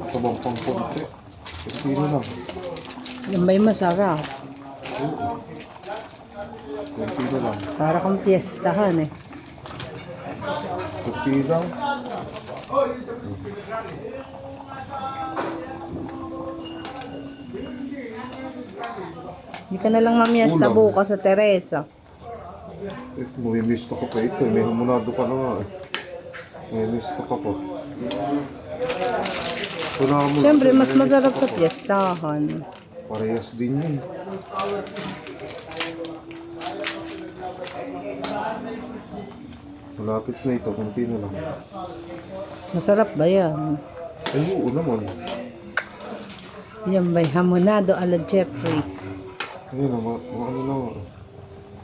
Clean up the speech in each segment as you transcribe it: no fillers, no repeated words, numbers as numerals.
Ito bang pang konti? Pipino lang. Yung may masarap. Pipino lang. Para kang piyestahan eh. Pipino lang. Hindi ka na lang mamiesta Ulam. bukas sa Teresa. May misto ka pa ito. May hamonado ka na nga eh. May misto ka pa. Siyempre, mas masarap sa piyestahan. Parehas din yun. Malapit na ito. Kunti na lang. Masarap ba yan? Ay, oo naman. Yan ba'y hamonado ala Jeffrey? Ayun, ano lang.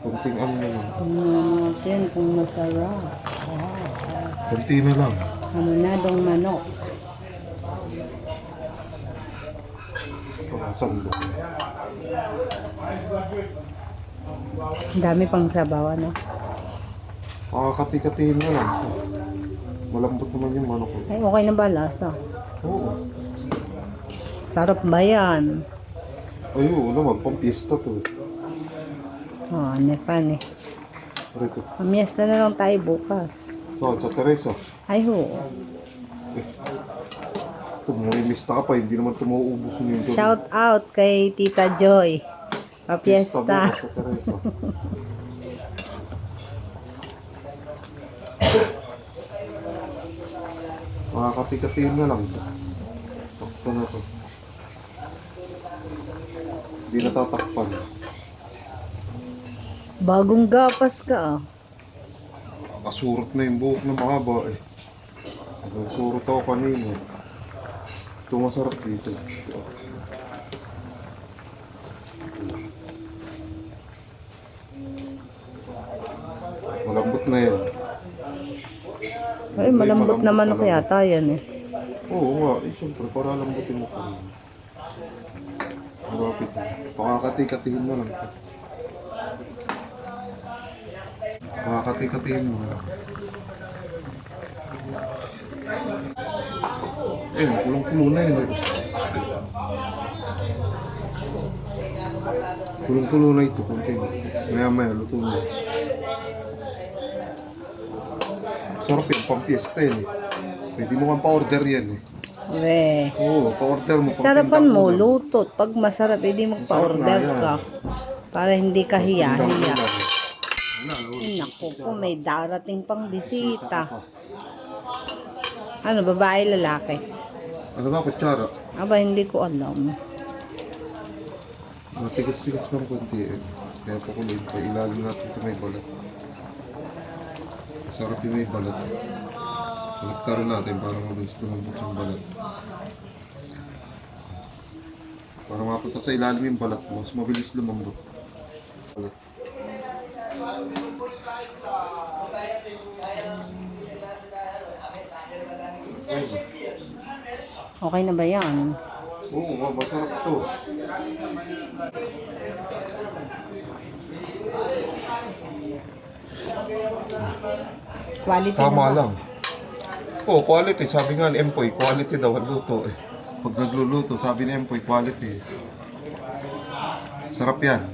Kunting ano na lang. Natin kung masarap. Kunti na lang. Hamonadong manok. Sando. Ang dami pang sabaw, ano? Kati-katihin na lang. Malambot naman yung manok. Ay, okay na ba lasa? Oo. Sarap ba yan? Ay, oo naman. Pampista to. Oh, nepan eh. Rito. Pamiesta na lang tayo bukas. Saan? Sa Teresa. Ay, ho. Ito, may mista ka pa. Hindi naman ito mauubos yung doon. Shout out kay Tita Joy. Pista Papiesta. bukas sa Teresa. Kati-katihin na lang. Sakto na to. Hindi natatakpan. Bagong gapas ka ah. Kasurot na yung buhok na mahaba eh. Surot ako kanina. Ito masarap dito. Malambot na yan. Ay, malambot naman ako yata yan eh. Oo nga, siyempre para lambutin mo pa. Malapit na. Pakakati-katihin na lang ito. Pakakati-katihin mo na lang. Kulong-kulo na yun. Kulong-kulo na ito. Maya-maya, luto na. Sarap yung pampiesta yun eh. Pwede mo kang pa-order yan eh. We. Oo, pa-order mo. Sarapan mo, lutot. Pag masarap, hindi magpa-order ka. Para hindi ka hiya-hiya. Ay, naku po, may darating pang bisita. Ano, babae, lalaki? Ano ba, kutsara? Aba, hindi ko alam. Matigas-tigas pang konti eh. Kaya pakuloy pa, ilalim natin ito may balat. Masarap yung may balat. Kalaktarin natin para mabilis lumambot yung balat. Para mapunta sa ilalim yung balat mo, mas mabilis lumambot. Balat. Okay na ba yan? Oo, masarap ito. Quality Tama na ba? lang. Oo, quality. Sabi nga ni Empoy, quality daw ang luto eh. Pag nagluluto, sabi ni Empoy, quality. Sarap yan.